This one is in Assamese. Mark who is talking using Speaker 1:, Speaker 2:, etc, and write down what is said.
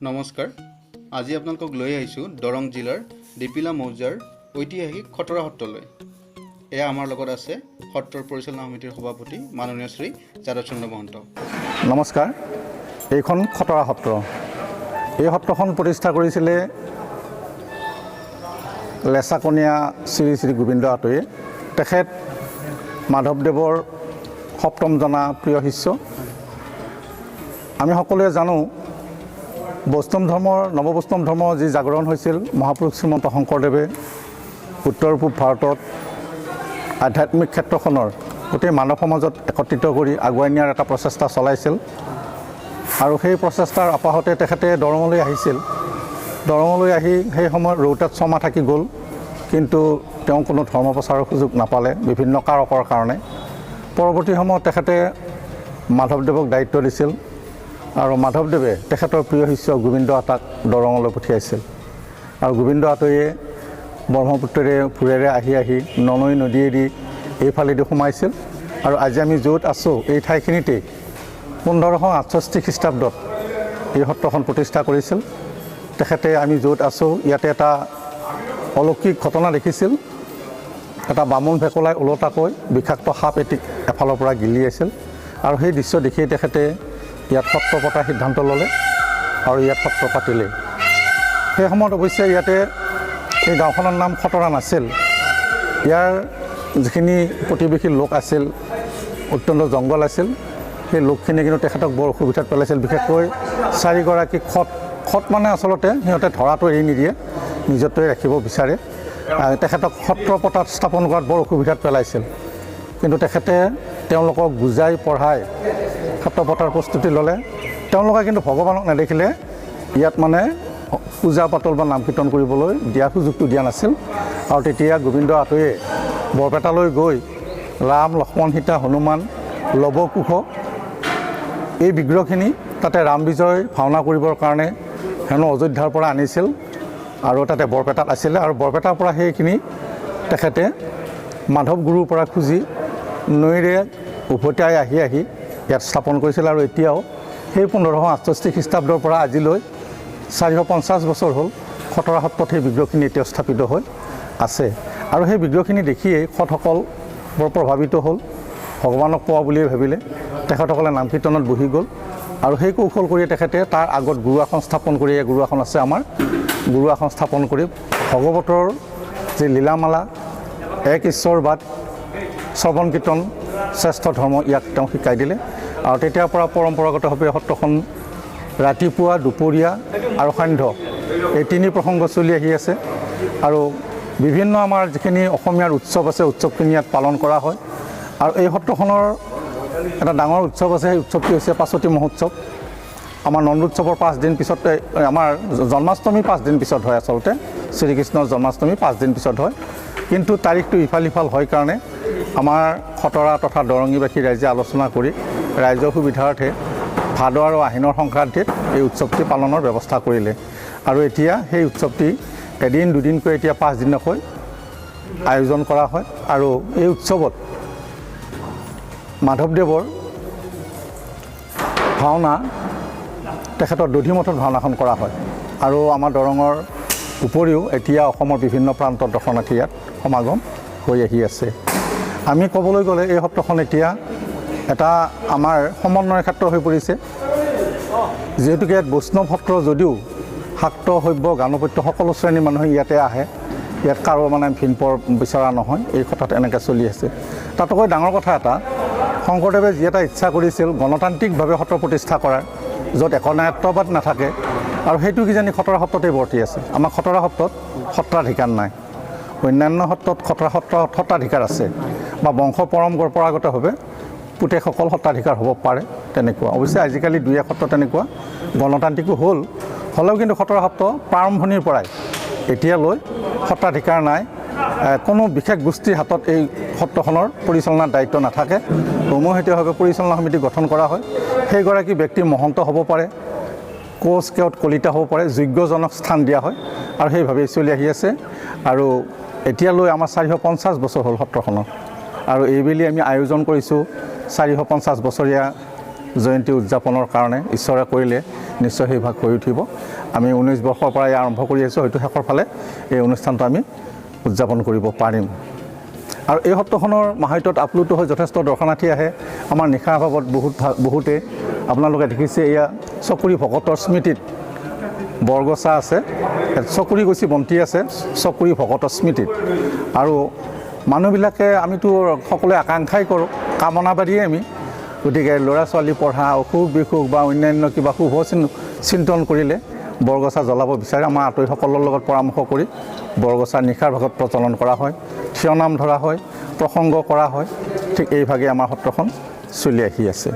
Speaker 1: নমস্কাৰ। আজি আপোনালোকক লৈ আহিছোঁ দৰং জিলাৰ ডিপিলা মৌজাৰ ঐতিহাসিক খটৰা সত্ৰলৈ। এয়া আমাৰ লগত আছে সত্ৰৰ পৰিচালনা সমিতিৰ সভাপতি মাননীয় শ্ৰী যাদৱ চন্দ্ৰ মহন্ত।
Speaker 2: নমস্কাৰ। এইখন খটৰা সত্ৰ। এই সত্ৰখন প্ৰতিষ্ঠা কৰিছিলে লেচাকনীয়া শ্ৰী শ্ৰী গোবিন্দ আতয়ে। তেখেত মাধৱদেৱৰ সপ্তম জনা প্ৰিয় শিষ্য। আমি সকলোৱে জানো বৈষ্ণৱ ধৰ্মৰ নৱবৈষ্ণৱ ধৰ্মৰ যি জাগৰণ হৈছিল, মহাপুৰুষ শ্ৰীমন্ত শংকৰদেৱে উত্তৰ পূব ভাৰতত আধ্যাত্মিক ক্ষেত্ৰখনৰ গোটেই মানৱ সমাজত একত্ৰিত কৰি আগুৱাই নিয়াৰ এটা প্ৰচেষ্টা চলাইছিল। আৰু সেই প্ৰচেষ্টাৰ আপাহতে তেখেতে দৰঙলৈ আহিছিল। দৰঙলৈ আহি সেই সময়ত ৰৌতাত ছমাহ থাকি গ'ল, কিন্তু তেওঁ কোনো ধৰ্ম প্ৰচাৰৰ সুযোগ নাপালে বিভিন্ন কাৰকৰ কাৰণে। পৰৱৰ্তী সময়ত তেখেতে মাধৱদেৱক দায়িত্ব দিছিল আৰু মাধৱদেৱে তেখেতৰ প্ৰিয় শিষ্য গোবিন্দ আতাক দৰঙলৈ পঠিয়াইছিল। আৰু গোবিন্দ আতয়ে ব্ৰহ্মপুত্ৰৰে ভূৰেৰে আহি আহি ননৈ নদীয়েদি এইফালেদি সোমাইছিল। আৰু আজি আমি য'ত আছোঁ এই ঠাইখিনিতেই 1568 খ্ৰীষ্টাব্দত এই সত্ৰখন প্ৰতিষ্ঠা কৰিছিল তেখেতে। আমি য'ত আছোঁ ইয়াতে এটা অলৌকিক ঘটনা দেখিছিল। এটা বামুণ ভেকলাই ওলোটাকৈ বিষাক্ত সাপ এটি এফালৰ পৰা গিলিয়াইছিল। আৰু সেই দৃশ্য দেখিয়ে তেখেতে ইয়াত সত্ৰ পতাৰ সিদ্ধান্ত ল'লে আৰু ইয়াত সত্ৰ পাতিলে। সেই সময়ত অৱশ্যে ইয়াতে এই গাঁওখনৰ নাম খটৰা নাছিল। ইয়াৰ যিখিনি প্ৰতিবেশী লোক আছিল, অত্যন্ত জংঘল আছিল। সেই লোকখিনি কিন্তু তেখেতক বৰ অসুবিধাত পেলাইছিল। বিশেষকৈ 4গৰাকী খট মানে আচলতে সিহঁতে ধৰাটো এৰি নিদিয়ে, নিজৰটোৱে ৰাখিব বিচাৰে। তেখেতক সত্ৰ পতাত স্থাপন কৰাত বৰ অসুবিধাত পেলাইছিল। কিন্তু তেখেতে তেওঁলোকক বুজাই পঢ়াই সত্ৰ পতাৰ প্ৰস্তুতি ল'লে। তেওঁলোকে কিন্তু ভগৱানক নেদেখিলে ইয়াত মানে পূজা পাতল বা নাম কীৰ্তন কৰিবলৈ দিয়া সুযোগটো দিয়া নাছিল। আৰু তেতিয়া গোবিন্দ আতয়ে বৰপেটালৈ গৈ ৰাম, লক্ষ্মণ, সীতা, হনুমান, লৱ কুশ এই বিগ্ৰহখিনি তাতে ৰাম বিজয় ভাওনা কৰিবৰ কাৰণে হেনো অযোধ্যাৰ পৰা আনিছিল আৰু তাতে বৰপেটাত আছিলে। আৰু বৰপেটাৰ পৰা সেইখিনি তেখেতে মাধৱ গুৰুৰ পৰা খুজি নৈৰে উভতাই আহি ইয়াত স্থাপন কৰিছিল। আৰু এতিয়াও সেই 1568 খ্ৰীষ্টাব্দৰ পৰা আজিলৈ 450 বছৰ হ'ল খটৰা সত্ৰত সেই বিগ্ৰহখিনি এতিয়াও স্থাপিত হৈ আছে। আৰু সেই বিগ্ৰহখিনি দেখিয়েই সৎসকল বৰ প্ৰভাৱিত হ'ল, ভগৱানক পোৱা বুলিয়ে ভাবিলে। তেখেতসকলে নাম কীৰ্তনত বহি গ'ল আৰু সেই কৌশল কৰিয়ে তেখেতে তাৰ আগত গুৰু আসন স্থাপন কৰি, গুৰু আসন আছে আমাৰ, গুৰু আসন স্থাপন কৰি ভগৱতৰ যি লীলামালা, এক ঈশ্বৰবাদ, শ্ৰৱণ কীৰ্তন, শ্ৰেষ্ঠ ধৰ্ম ইয়াক তেওঁ শিকাই দিলে। আৰু তেতিয়াৰ পৰা পৰম্পৰাগতভাৱে সত্ৰখন ৰাতিপুৱা, দুপৰীয়া আৰু সান্ধ্য এই 3 প্ৰসংগ চলি আহি আছে। আৰু বিভিন্ন আমাৰ যিখিনি অসমীয়াৰ উৎসৱ আছে, উৎসৱখিনি ইয়াত পালন কৰা হয়। আৰু এই সত্ৰখনৰ এটা ডাঙৰ উৎসৱ আছে, সেই উৎসৱটি হৈছে পাছতি মহোৎসৱ। আমাৰ নন্দোৎসৱৰ 5 দিন পিছত, আমাৰ জন্মাষ্টমী 5 দিন পিছত হয়। আচলতে শ্ৰীকৃষ্ণৰ জন্মাষ্টমী 5 দিন পিছত হয়, কিন্তু তাৰিখটো ইফাল সিফাল হয় কাৰণে আমাৰ খটৰা তথা দৰঙীবাসী ৰাইজে আলোচনা কৰি ৰাইজৰ সুবিধাৰ্থে ভাদ আৰু আহিনৰ সংক্ৰান্তিত এই উৎসৱটি পালনৰ ব্যৱস্থা কৰিলে। আৰু এতিয়া সেই উৎসৱটি এদিন দুদিনকৈ এতিয়া 5 দিনকৈ আয়োজন কৰা হয়। আৰু এই উৎসৱত মাধৱদেৱৰ ভাওনা তেখেতৰ দধিমঠত ভাওনাখন কৰা হয়। আৰু আমাৰ দৰঙৰ উপৰিও এতিয়া অসমৰ বিভিন্ন প্ৰান্তৰ দৰ্শনাৰ্থী ইয়াত সমাগম হৈ আহি আছে। আমি ক'বলৈ গ'লে এই সত্ৰখন এতিয়া এটা আমাৰ সমন্বয়ৰ ক্ষেত্ৰ হৈ পৰিছে। যিহেতুকে ইয়াত বৈষ্ণৱ সত্ৰ যদিও শাক্ত, সভ্য, গানপত্য সকলো শ্ৰেণীৰ মানুহে ইয়াতে আহে। ইয়াত কাৰো মানে ভিনপৰ বিচৰা নহয়, এই কথাত এনেকৈ চলি আছে। তাতকৈ ডাঙৰ কথা এটা, শংকৰদেৱে যি এটা ইচ্ছা কৰিছিল গণতান্ত্ৰিকভাৱে সত্ৰ প্ৰতিষ্ঠা কৰাৰ, য'ত একনায়ত্ববাদ নাথাকে, আৰু সেইটো কিজানি খটৰা সত্ৰতেই বৰ্তি আছে। আমাৰ খটৰা সত্ৰত সত্ৰাধিকাৰ নাই। অন্যান্য সত্ৰত খটৰা সত্ৰত সত্ৰাধিকাৰ আছে, বা বংশ পৰম্পৰাগতভাৱে পুতেকসকল সত্ৰাধিকাৰ হ'ব পাৰে, তেনেকুৱা। অৱশ্যে আজিকালি 2-1 সত্ৰ তেনেকুৱা গণতান্ত্ৰিকো হ'লেও কিন্তু খটৰা সত্ৰ প্ৰাৰম্ভণিৰ পৰাই এতিয়ালৈ সত্ৰাধিকাৰ নাই। কোনো বিশেষ গোষ্ঠীৰ হাতত এই সত্ৰখনৰ পৰিচালনাৰ দায়িত্ব নাথাকে। সমূহীয়াভাৱে পৰিচালনা সমিতি গঠন কৰা হয়। সেইগৰাকী ব্যক্তি মহন্ত হ'ব পাৰে, কোচ কেওট কলিতা হ'ব পাৰে, যোগ্যজনক স্থান দিয়া হয়। আৰু সেইভাৱেই চলি আহি আছে। আৰু এতিয়ালৈ আমাৰ 450 বছৰ হ'ল সত্ৰখনৰ। আৰু এইবেলি আমি আয়োজন কৰিছোঁ 450 বছৰীয়া জয়ন্তী উদযাপনৰ কাৰণে ঈশ্বৰে কৰিলে নিশ্চয় সেই ভাগ কৰি উঠিব। আমি 19 বৰ্ষৰ পৰা আৰম্ভ কৰি আহিছোঁ, হয়তো শেষৰ ফালে এই অনুষ্ঠানটো আমি উদযাপন কৰিব পাৰিম। আৰু এই সত্ৰখনৰ মাহাত্ম্যত আপ্লুত হৈ যথেষ্ট দৰ্শনাৰ্থী আহে। আমাৰ নিশাৰ ভাৱত বহুতে আপোনালোকে দেখিছে, এয়া চকুৰি ভকতৰ স্মৃতিত বৰগছা আছে, চকুৰি গছি বন্তি আছে চকুৰি ভকতৰ স্মৃতিত। আৰু মানুহবিলাকে আমিতো সকলোৱে আকাংক্ষাই কৰোঁ, কামনাবাদীয়ে আমি, গতিকে ল'ৰা ছোৱালী পঢ়া, অসুখ বিসুখ বা অন্যান্য কিবা শুভ চিন্তন কৰিলে বৰগছা জ্বলাব বিচাৰে। আমাৰ আতৰিসকলৰ লগত পৰামৰ্শ কৰি বৰগছা নিশাৰ ভাগত প্ৰচলন কৰা হয়, থিয় নাম ধৰা হয়, প্ৰসংগ কৰা হয়। ঠিক এইভাগে আমাৰ সত্ৰখন চলি আহি আছে।